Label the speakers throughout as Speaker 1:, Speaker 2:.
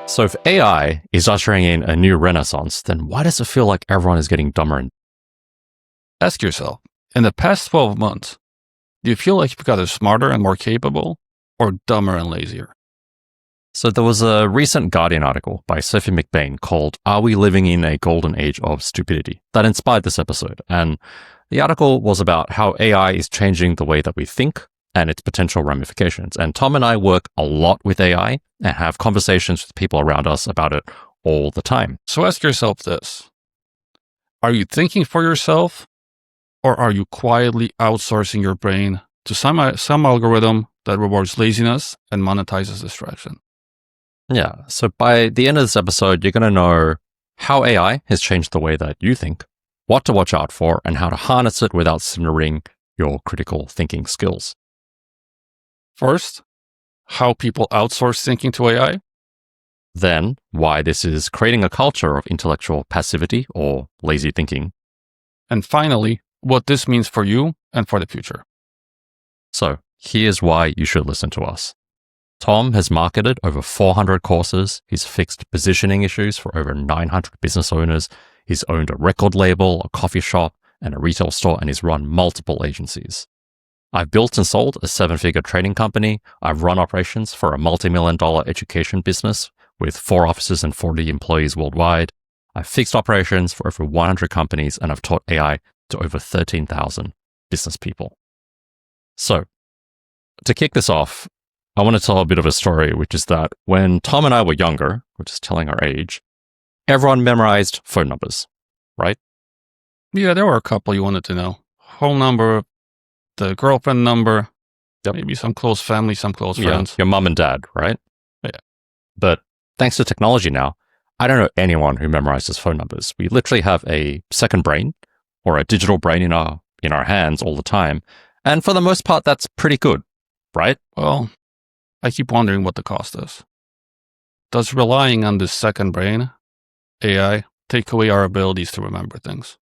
Speaker 1: So if AI is ushering in a new renaissance, then why does it feel like everyone is getting dumber?
Speaker 2: Ask yourself, in the past 12 months, do you feel like you've gotten smarter and more capable, or dumber and lazier?
Speaker 1: So there was a recent Guardian article by Sophie McBain called "Are We Living in a Golden Age of Stupidity?" that inspired this episode. And the article was about how AI is changing the way that we think and its potential ramifications. And Tom and I work a lot with AI and have conversations with people around us about it all the time.
Speaker 2: So ask yourself this. Are you thinking for yourself, or are you quietly outsourcing your brain to some algorithm that rewards laziness and monetizes distraction?
Speaker 1: Yeah. So by the end of this episode, you're going to know how AI has changed the way that you think, what to watch out for, and how to harness it without cindering your critical thinking skills.
Speaker 2: First, how people outsource thinking to AI.
Speaker 1: Then, why this is creating a culture of intellectual passivity or lazy thinking.
Speaker 2: And finally, what this means for you and for the future.
Speaker 1: So, here's why you should listen to us. Tom has marketed over 400 courses. He's fixed positioning issues for over 900 business owners. He's owned a record label, a coffee shop, and a retail store, and he's run multiple agencies. I've built and sold a 7-figure training company. I've run operations for a multi-million-dollar education business with 4 offices and 40 employees worldwide. I've fixed operations for over 100 companies, and I've taught AI to over 13,000 business people. So, to kick this off, I want to tell a bit of a story, which is that when Tom and I were younger, which is telling our age, everyone memorized phone numbers, right?
Speaker 2: Yeah, there were a couple you wanted to know. Home number, the girlfriend number, maybe some close family, some close friends.
Speaker 1: Your mom and dad, right?
Speaker 2: Yeah.
Speaker 1: But thanks to technology now, I don't know anyone who memorizes phone numbers. We literally have a second brain or a digital brain in our hands all the time. And for the most part, that's pretty good, right?
Speaker 2: Well, I keep wondering what the cost is. Does relying on this second brain, AI, take away our abilities to remember things?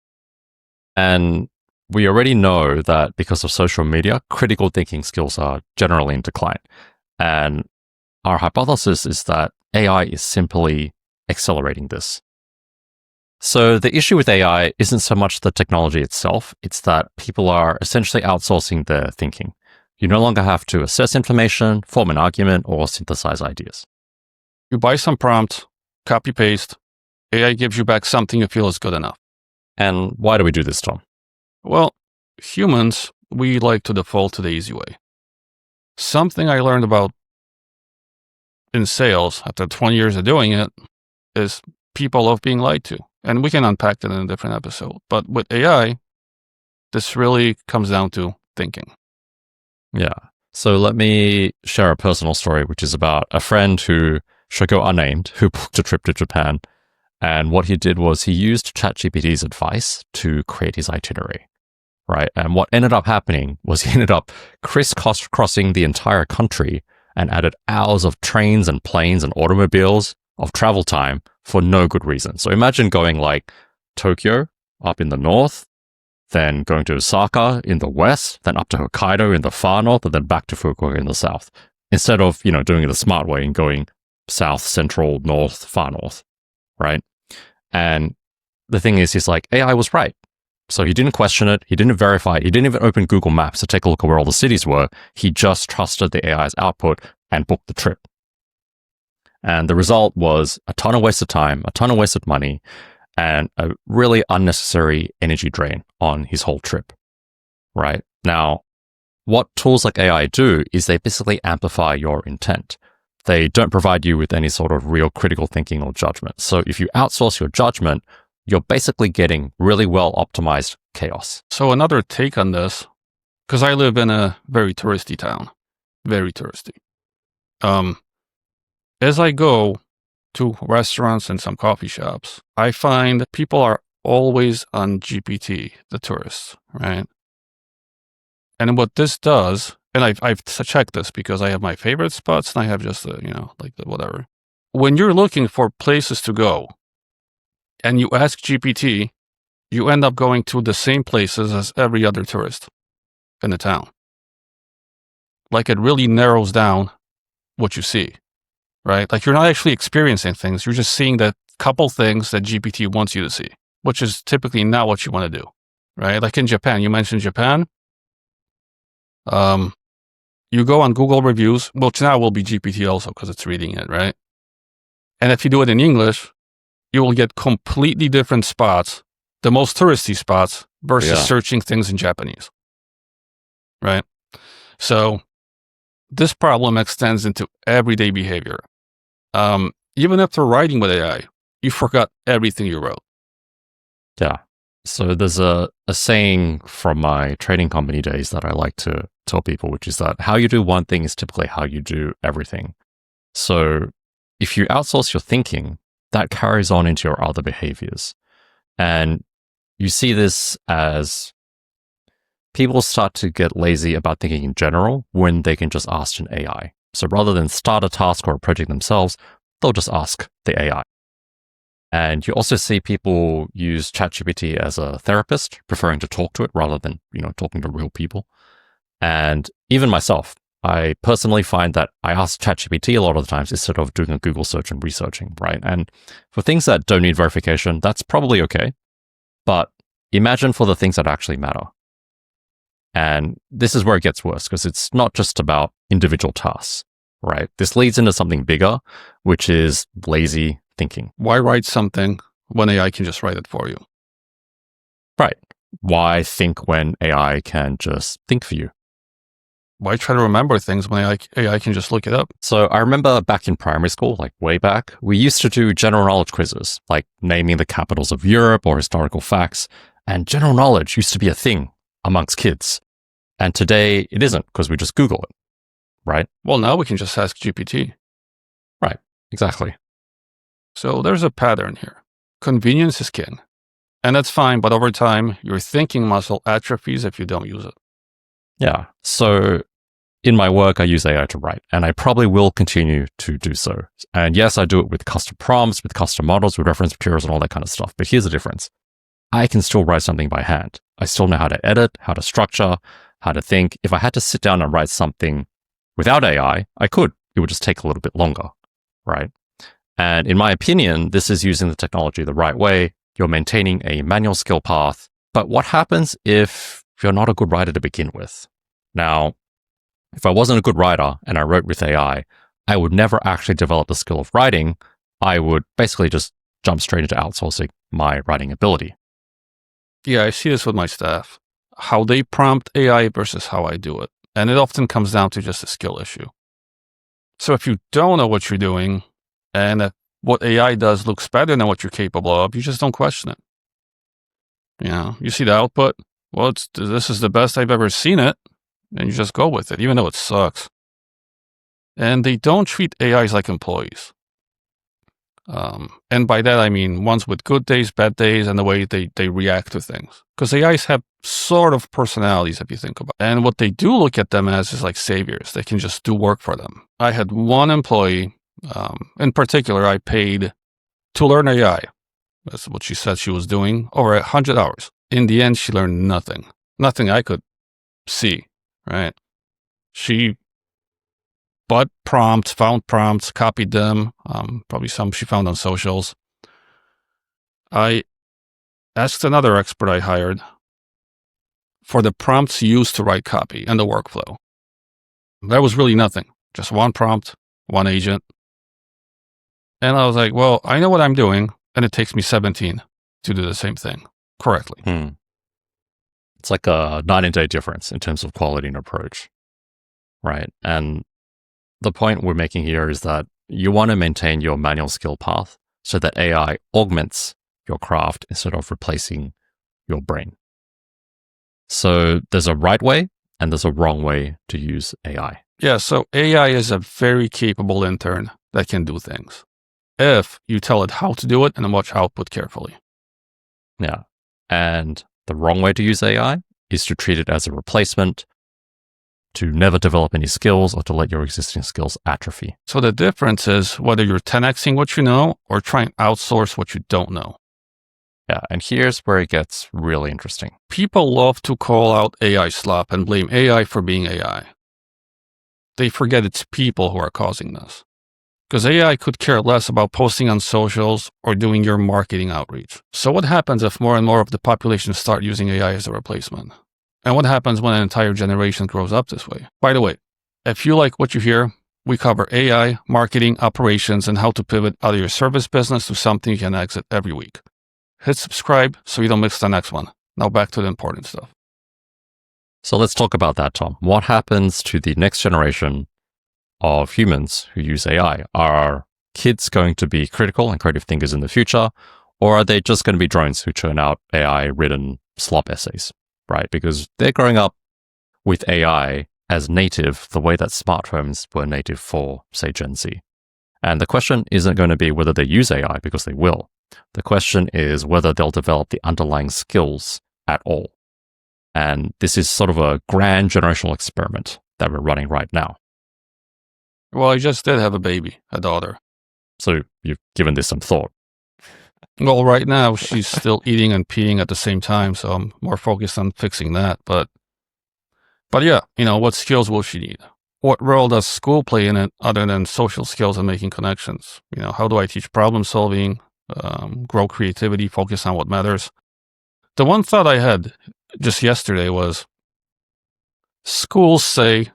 Speaker 1: And we already know that because of social media, critical thinking skills are generally in decline. And our hypothesis is that AI is simply accelerating this. So the issue with AI isn't so much the technology itself, it's that people are essentially outsourcing their thinking. You no longer have to assess information, form an argument, or synthesize ideas.
Speaker 2: You buy some prompt, copy paste, AI gives you back something you feel is good enough.
Speaker 1: And why do we do this, Tom?
Speaker 2: Well, humans, we like to default to the easy way. Something I learned about in sales after 20 years of doing it is people love being lied to. And we can unpack that in a different episode. But with AI, this really comes down to thinking.
Speaker 1: Yeah. So let me share a personal story, which is about a friend who should go unnamed, who booked a trip to Japan. And what he did was he used ChatGPT's advice to create his itinerary, right? And what ended up happening was he ended up crisscrossing the entire country and added hours of trains and planes and automobiles of travel time for no good reason. So imagine going like Tokyo up in the north, then going to Osaka in the west, then up to Hokkaido in the far north, and then back to Fukuoka in the south. Instead of, doing it the smart way and going south, central, north, far north, right? And the thing is, he's like, AI was right. So he didn't question it. He didn't verify it. He didn't even open Google Maps to take a look at where all the cities were. He just trusted the AI's output and booked the trip. And the result was a ton of wasted time, a ton of wasted money, and a really unnecessary energy drain on his whole trip, right? Now, what tools like AI do is they basically amplify your intent. They don't provide you with any sort of real critical thinking or judgment. So if you outsource your judgment, you're basically getting really well optimized chaos.
Speaker 2: So another take on this, because I live in a very touristy town, very touristy. As I go to restaurants and some coffee shops, I find people are always on GPT, the tourists, right? And what this does, and I've checked this because I have my favorite spots and I have just the whatever. When you're looking for places to go and you ask GPT, you end up going to the same places as every other tourist in the town. Like it really narrows down what you see. right? Like you're not actually experiencing things. You're just seeing the couple things that GPT wants you to see, which is typically not what you want to do, right? Like in Japan, you mentioned Japan. You go on Google reviews, which now will be GPT also because it's reading it, right? And if you do it in English, you will get completely different spots, the most touristy spots versus searching things in Japanese, right? So this problem extends into everyday behavior. Even after writing with AI, you forgot everything you wrote.
Speaker 1: Yeah. So there's a saying from my trading company days that I like to tell people, which is that how you do one thing is typically how you do everything. So if you outsource your thinking, that carries on into your other behaviors. And you see this as people start to get lazy about thinking in general when they can just ask an AI. So rather than start a task or a project themselves, they'll just ask the AI. And you also see people use ChatGPT as a therapist, preferring to talk to it rather than, talking to real people. And even myself, I personally find that I ask ChatGPT a lot of the times instead of doing a Google search and researching, right? And for things that don't need verification, that's probably okay. But imagine for the things that actually matter. And this is where it gets worse because it's not just about individual tasks, right? This leads into something bigger, which is lazy thinking.
Speaker 2: Why write something when AI can just write it for you?
Speaker 1: Right. Why think when AI can just think for you?
Speaker 2: Why try to remember things when AI can just look it up?
Speaker 1: So I remember back in primary school, like way back, we used to do general knowledge quizzes, like naming the capitals of Europe or historical facts. And general knowledge used to be a thing amongst kids. And today it isn't because we just Google it, right?
Speaker 2: Well, now we can just ask GPT.
Speaker 1: Right. Exactly.
Speaker 2: So there's a pattern here. Convenience is king. And that's fine, but over time, your thinking muscle atrophies if you don't use it.
Speaker 1: Yeah. So in my work, I use AI to write, and I probably will continue to do so. And yes, I do it with custom prompts, with custom models, with reference materials and all that kind of stuff. But here's the difference. I can still write something by hand. I still know how to edit, how to structure, how to think. If I had to sit down and write something without AI, I could. It would just take a little bit longer, right? And in my opinion, this is using the technology the right way. You're maintaining a manual skill path. But what happens if you're not a good writer to begin with? Now, if I wasn't a good writer and I wrote with AI, I would never actually develop the skill of writing. I would basically just jump straight into outsourcing my writing ability.
Speaker 2: Yeah, I see this with my staff. How they prompt AI versus how I do it. And it often comes down to just a skill issue. So if you don't know what you're doing, and what AI does looks better than what you're capable of, you just don't question it. You see the output. Well, this is the best I've ever seen it. And you just go with it, even though it sucks. And they don't treat AIs like employees. And by that, I mean ones with good days, bad days, and the way they react to things. Because AIs have sort of personalities, if you think about it. And what they do look at them as is like saviors. They can just do work for them. I had one employee, in particular, I paid to learn AI. That's what she said she was doing, over 100 hours. In the end, she learned nothing. Nothing I could see, right? She bought prompts, found prompts, copied them, probably some she found on socials. I asked another expert I hired for the prompts used to write copy and the workflow. There was really nothing, just one prompt, one agent. And I was like, well, I know what I'm doing, and it takes me 17 to do the same thing correctly.
Speaker 1: It's like a 90-day difference in terms of quality and approach, right? And the point we're making here is that you want to maintain your manual skill path so that AI augments your craft instead of replacing your brain. So there's a right way and there's a wrong way to use AI.
Speaker 2: Yeah, so AI is a very capable intern that can do things if you tell it how to do it and watch output carefully.
Speaker 1: Yeah. And the wrong way to use AI is to treat it as a replacement, to never develop any skills, or to let your existing skills atrophy.
Speaker 2: So the difference is whether you're 10xing what you know or trying to outsource what you don't know.
Speaker 1: Yeah, and here's where it gets really interesting.
Speaker 2: People love to call out AI slop and blame AI for being AI. They forget it's people who are causing this. Because AI could care less about posting on socials or doing your marketing outreach. So what happens if more and more of the population start using AI as a replacement? And what happens when an entire generation grows up this way? By the way, if you like what you hear, we cover AI, marketing, operations, and how to pivot out of your service business to something you can exit every week. Hit subscribe so you don't miss the next one. Now back to the important stuff.
Speaker 1: So let's talk about that, Tom. What happens to the next generation of humans who use AI? Are kids going to be critical and creative thinkers in the future, or are they just going to be drones who churn out AI-written slop essays, right? Because they're growing up with AI as native the way that smartphones were native for, say, Gen Z. And the question isn't going to be whether they use AI, because they will. The question is whether they'll develop the underlying skills at all. And this is sort of a grand generational experiment that we're running right now.
Speaker 2: Well, I just did have a baby, a daughter.
Speaker 1: So you've given this some thought.
Speaker 2: Well, right now she's still eating and peeing at the same time, so I'm more focused on fixing that. But yeah, what skills will she need? What role does school play in it other than social skills and making connections? How do I teach problem solving, grow creativity, focus on what matters? The one thought I had just yesterday was, schools say,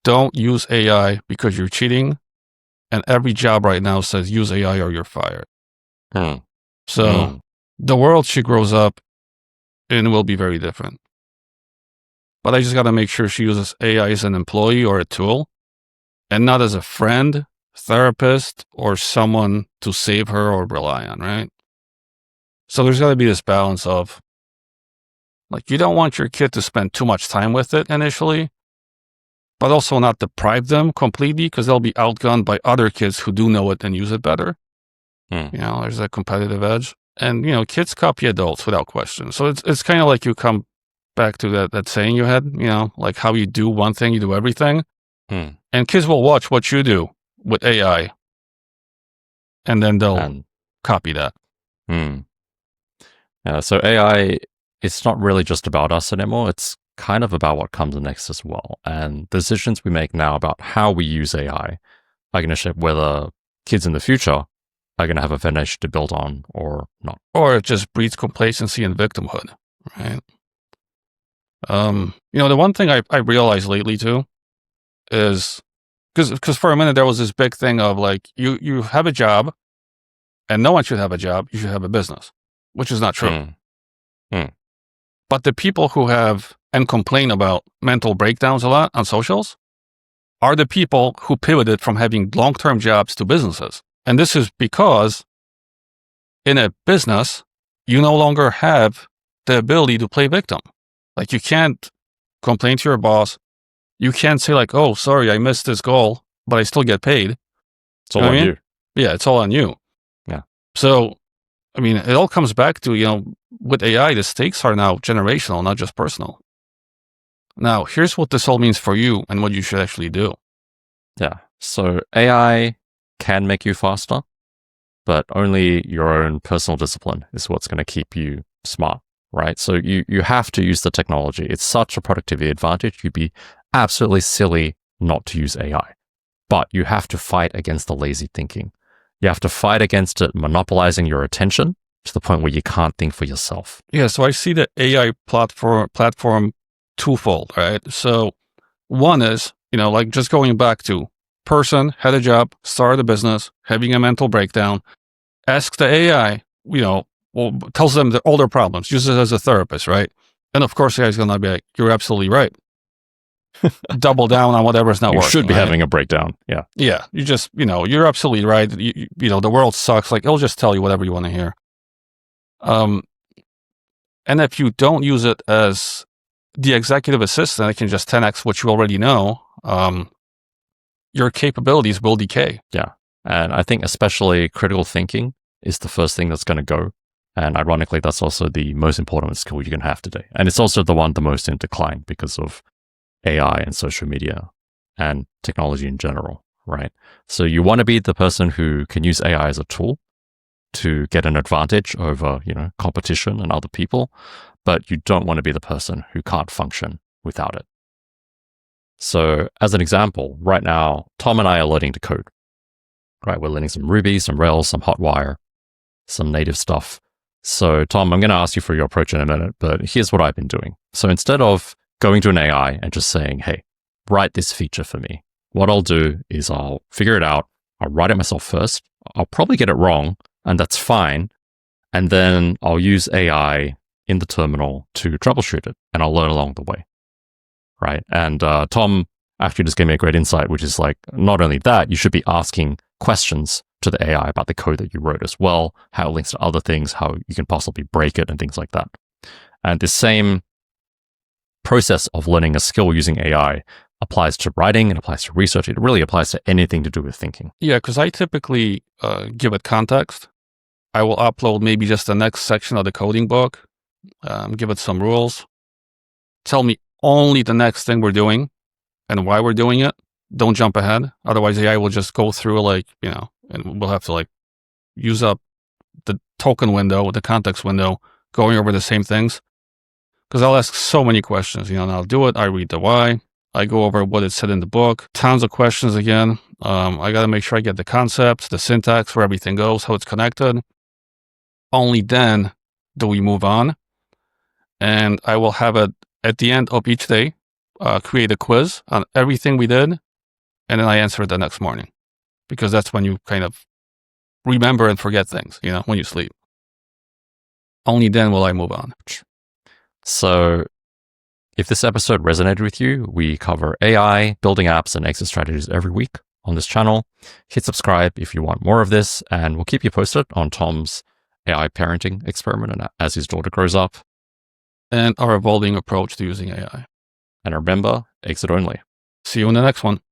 Speaker 2: don't use AI because you're cheating. And every job right now says use AI or you're fired. So the world she grows up in will be very different. But I just got to make sure she uses AI as an employee or a tool and not as a friend, therapist, or someone to save her or rely on, right? So there's got to be this balance of, you don't want your kid to spend too much time with it initially, but also not deprive them completely because they'll be outgunned by other kids who do know it and use it better. There's a competitive edge. And, kids copy adults without question. So it's kind of like you come back to that saying you had, like how you do one thing, you do everything. And kids will watch what you do with AI, and then they'll copy that.
Speaker 1: So AI, it's not really just about us anymore. It's kind of about what comes next as well. And the decisions we make now about how we use AI are going to shape whether kids in the future are going to have a foundation to build on or not.
Speaker 2: Or it just breeds complacency and victimhood, right? The one thing I realized lately too is, because for a minute there was this big thing of you have a job and no one should have a job, you should have a business, which is not true. But the people who have and complain about mental breakdowns a lot on socials are the people who pivoted from having long-term jobs to businesses. And this is because in a business, you no longer have the ability to play victim. You can't complain to your boss. You can't say oh, sorry, I missed this goal, but I still get paid.
Speaker 1: It's all on you.
Speaker 2: Yeah, it's all on you.
Speaker 1: Yeah.
Speaker 2: So, it all comes back to, with AI, the stakes are now generational, not just personal. Now, here's what this all means for you and what you should actually do.
Speaker 1: Yeah. So AI can make you faster, but only your own personal discipline is what's going to keep you smart, right? So you have to use the technology. It's such a productivity advantage. You'd be absolutely silly not to use AI. But you have to fight against the lazy thinking. You have to fight against it monopolizing your attention to the point where you can't think for yourself.
Speaker 2: Yeah, so I see the AI platform twofold, right? So one is, just going back to person, had a job, started a business, having a mental breakdown, ask the AI, tells them all their problems, uses it as a therapist, right? And of course, the AI is going to be like, you're absolutely right. Double down on whatever's not working.
Speaker 1: You should be having a breakdown. Yeah.
Speaker 2: Yeah. You just, you're absolutely right. The world sucks. It'll just tell you whatever you want to hear. And if you don't use it as the executive assistant, it can just 10x what you already know. Your capabilities will decay.
Speaker 1: Yeah. And I think especially critical thinking is the first thing that's going to go. And ironically, that's also the most important skill you can have today. And it's also the one the most in decline because of AI and social media and technology in general, right? So you want to be the person who can use AI as a tool to get an advantage over, competition and other people, but you don't want to be the person who can't function without it. So as an example, right now, Tom and I are learning to code. right? We're learning some Ruby, some Rails, some Hotwire, some native stuff. So Tom, I'm going to ask you for your approach in a minute, but here's what I've been doing. So instead of going to an AI and just saying, hey, write this feature for me, what I'll do is I'll figure it out. I'll write it myself first. I'll probably get it wrong, and that's fine. And then I'll use AI in the terminal to troubleshoot it, and I'll learn along the way, right? And Tom actually just gave me a great insight, which is like, not only that, you should be asking questions to the AI about the code that you wrote as well, how it links to other things, how you can possibly break it and things like that. And this same process of learning a skill using AI applies to writing, it applies to research, it really applies to anything to do with thinking.
Speaker 2: Yeah, because I typically give it context. I will upload maybe just the next section of the coding book, give it some rules, tell me only the next thing we're doing and why we're doing it. Don't jump ahead. Otherwise, AI will just go through and we'll have to use up the token window, the context window, going over the same things. Because I'll ask so many questions, and I'll do it. I read the why. I go over what it said in the book. Tons of questions again. I got to make sure I get the concept, the syntax, where everything goes, how it's connected. Only then do we move on. And I will have it at the end of each day, create a quiz on everything we did. And then I answer it the next morning, because that's when you kind of remember and forget things, when you sleep. Only then will I move on.
Speaker 1: So if this episode resonated with you, we cover AI, building apps, and exit strategies every week on this channel. Hit subscribe if you want more of this, and we'll keep you posted on Tom's AI parenting experiment and as his daughter grows up.
Speaker 2: And our evolving approach to using AI.
Speaker 1: And remember, exit only.
Speaker 2: See you in the next one.